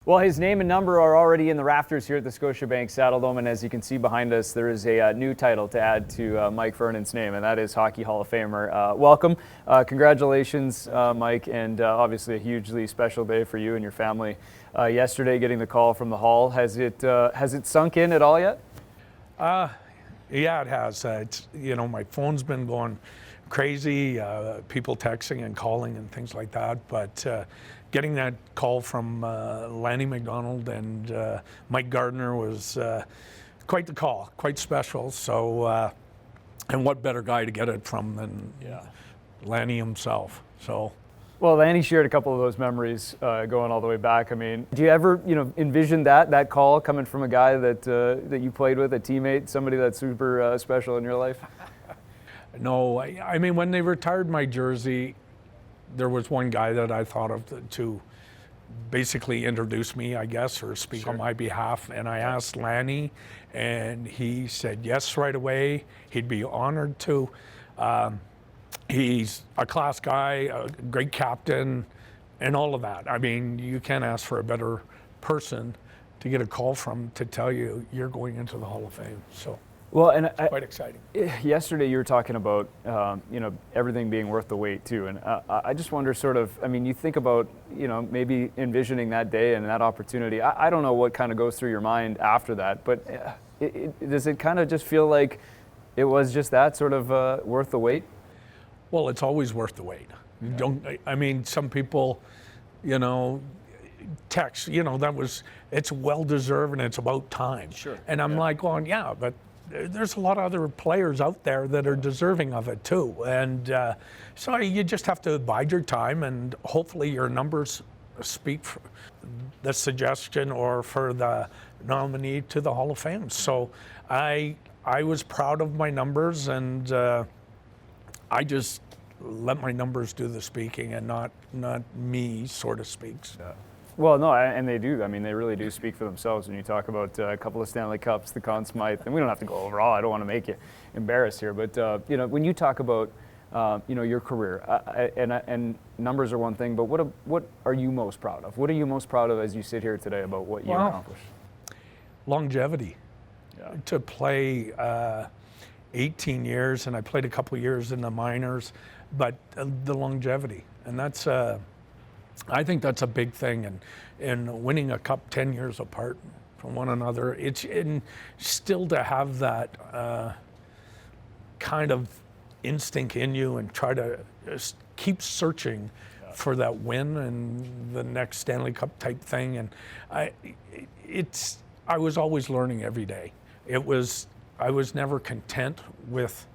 Well, his name and number are already in the rafters here at the Scotiabank Saddledome, and as you can see behind us, there is a new title to add to Mike Vernon's name, and that is Hockey Hall of Famer. Welcome. Congratulations, Mike, and obviously a hugely special day for you and your family. Yesterday, getting the call from the Hall, has it sunk in at all yet? Yeah, it has. My phone's been going crazy, people texting and calling and things like that, but getting that call from Lanny McDonald and Mike Gardner was quite the call, quite special. So, and what better guy to get it from than Lanny himself? So. Well, Lanny shared a couple of those memories going all the way back. I mean, do you ever, envision that call coming from a guy that you played with, a teammate, somebody that's super special in your life? No, I mean, when they retired my jersey, there was one guy that I thought of to basically introduce me, I guess, or speak on my behalf. And I asked Lanny, and he said yes right away. He'd be honored to. He's a class guy, a great captain, and all of that. I mean, you can't ask for a better person to get a call from to tell you you're going into the Hall of Fame. So. Well, and quite exciting. Yesterday you were talking about, everything being worth the wait too. And I just wonder you think about, maybe envisioning that day and that opportunity. I don't know what kind of goes through your mind after that, but does it kind of just feel like it was just that sort of worth the wait? Well, it's always worth the wait. Yeah. Some people, text, it's well-deserved and it's about time. Sure. And I'm like, well, yeah, but there's a lot of other players out there that are deserving of it too. And so you just have to bide your time, and hopefully your numbers speak for the suggestion or for the nominee to the Hall of Fame. So I was proud of my numbers, and I just let my numbers do the speaking and not me, sort of speaks. Yeah. Well, no, and they do. I memean, they really do speak for themselves when you talk about a couple of Stanley Cups, the Conn Smythe, and we don't have to go over all. I don't want to make you embarrassed here, but when you talk about your career, and numbers are one thing, but what are you most proud of? What are you most proud of as you sit here today about what you accomplished? Longevity. Yeah. To play 18 years, and I played a couple of years in the minors, but the longevity, and that's. I think that's a big thing, and winning a cup 10 years apart from one another. And still to have that kind of instinct in you and try to just keep searching for that win and the next Stanley Cup type thing. And I was always learning every day. I was never content with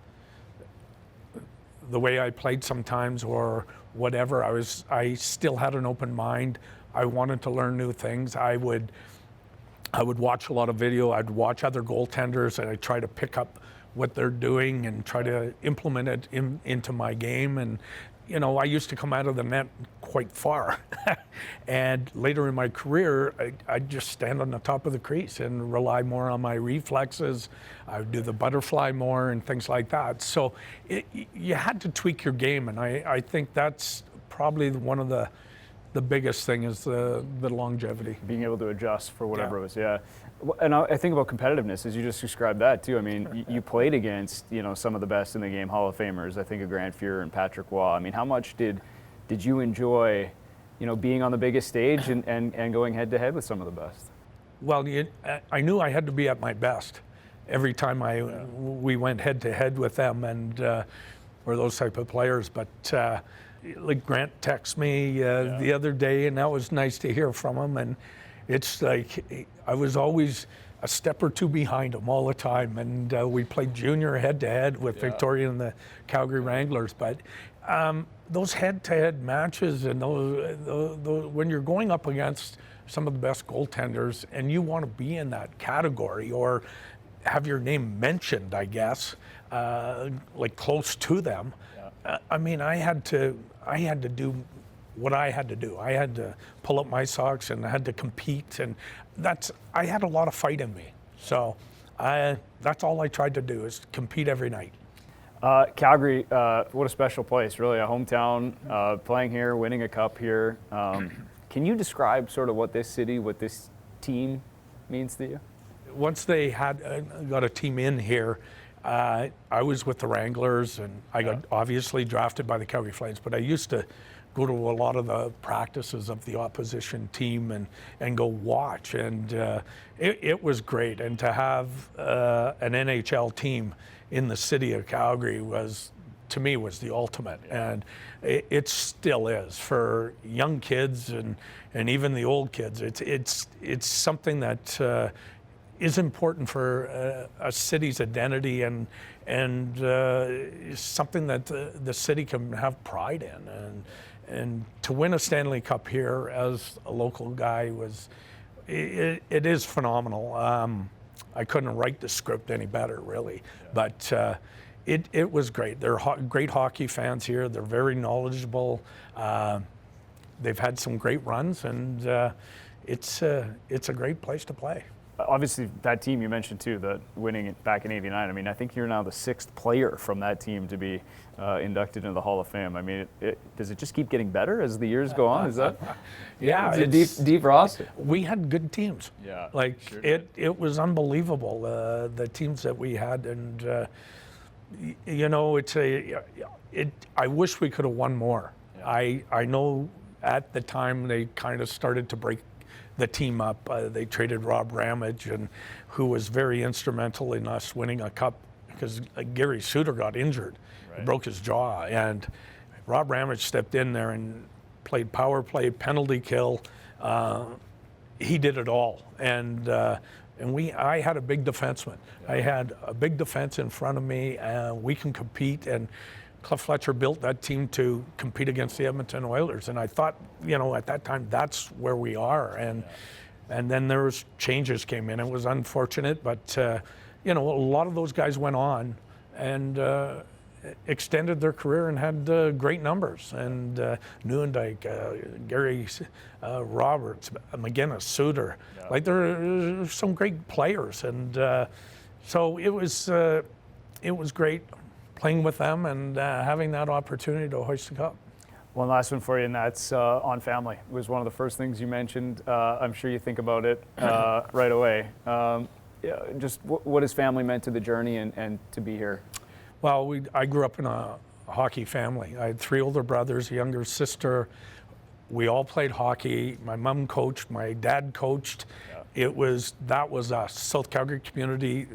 the way I played sometimes or whatever. I still had an open mind. I wanted to learn new things. I would watch a lot of video. I'd watch other goaltenders, and I'd try to pick up what they're doing and try to implement it into my game. And I used to come out of the net quite far. And later in my career, I'd just stand on the top of the crease and rely more on my reflexes. I would do the butterfly more and things like that. So you had to tweak your game, and I think that's probably one of the biggest thing is the longevity. Being able to adjust for whatever it was, yeah. And I think about competitiveness, as you just described that too. I mean, you played against some of the best in the game, Hall of Famers. I think of Grant Fuhr and Patrick Waugh. I mean, how much did you enjoy, being on the biggest stage and going head to head with some of the best? Well, I knew I had to be at my best every time we went head to head with them, and were those type of players. But like Grant texted me the other day, and that was nice to hear from him. And it's like I was always a step or two behind him all the time, and we played junior head-to-head with Victoria and the Calgary Wranglers. But those head-to-head matches and those when you're going up against some of the best goaltenders and you want to be in that category or have your name mentioned, I guess, like close to them, I had to do what I had to do. I had to pull up my socks and I had to compete, and I had a lot of fight in me. So that's all I tried to do, is compete every night. Calgary, what a special place, really, a hometown, playing here, winning a cup here. Can you describe sort of what this city, what this team means to you? Once they had got a team in here, I was with the Wranglers, and I got obviously drafted by the Calgary Flames, but I used to go to a lot of the practices of the opposition team and go watch, and it was great. And to have an NHL team in the city of Calgary was, to me, was the ultimate, and it still is for young kids and even the old kids. It's something that is important for a city's identity and something that the city can have pride in. And to win a Stanley Cup here as a local guy it is phenomenal. I couldn't write the script any better, really, but it was great. They're great hockey fans here. They're very knowledgeable. They've had some great runs, and it's a great place to play. Obviously, that team you mentioned too, that winning it back in '89. I mean, I think you're now the 6th player from that team to be inducted into the Hall of Fame. I mean, does it just keep getting better as the years go on? Is that? Yeah, it's a deep roster. We had good teams. Yeah, like sure it was unbelievable, the teams that we had, and you know, I wish we could have won more. Yeah. I know at the time they kind of started to break the team up. They traded Rob Ramage, and who was very instrumental in us winning a cup, because Gary Suter got injured, he broke his jaw, and Rob Ramage stepped in there and played power play, penalty kill. He did it all, and I had a big defenseman. Yeah. I had a big defense in front of me, and we can compete. And Cliff Fletcher built that team to compete against the Edmonton Oilers, and I thought, you know, at that time, that's where we are. And then there was changes came in. It was unfortunate, but you know, a lot of those guys went on and extended their career and had great numbers. And Neuendijk, Gary Roberts, McGinnis, Suter, like there are some great players, and so it was great playing with them and having that opportunity to hoist the cup. One last one for you, and that's on family. It was one of the first things you mentioned. I'm sure you think about it right away. Just what has family meant to the journey and to be here? Well, I grew up in a hockey family. I had 3 older brothers, a younger sister. We all played hockey. My mom coached, my dad coached. Yeah. That was us, South Calgary community.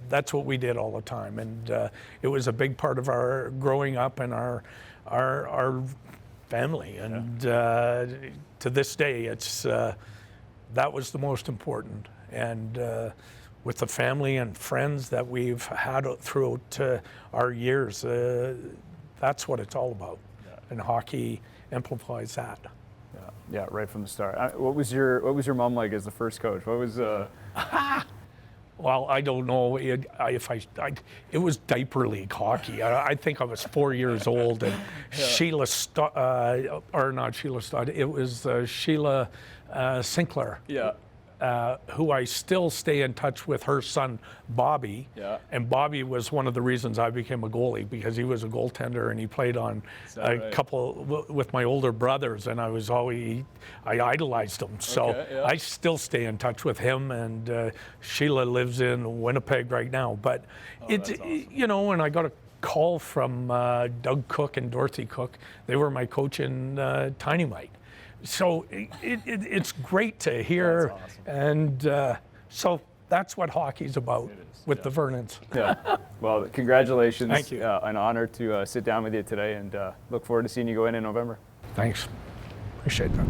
That's what we did all the time, and it was a big part of our growing up and our family. And to this day, it's that was the most important. And with the family and friends that we've had throughout our years, that's what it's all about. Yeah. And hockey amplifies that. Yeah, right from the start. What was your mom like as the first coach? What was? Well, I don't know. It was diaper league hockey. I think I was 4 years old, and Sheila, not Sheila Stott. It was Sheila Sinclair. Yeah. Who I still stay in touch with, her son Bobby. Yeah. And Bobby was one of the reasons I became a goalie, because he was a goaltender and he played on couple with my older brothers, and I idolized him. So I still stay in touch with him, and Sheila lives in Winnipeg right now. But awesome. You know, and I got a call from Doug Cook and Dorothy Cook. They were my coach in Tiny Mite. So it's great to hear, awesome. And so that's what hockey's about with the Vernons. Yeah. Well, congratulations. Thank you. An honor to sit down with you today, and look forward to seeing you go in November. Thanks. Appreciate that.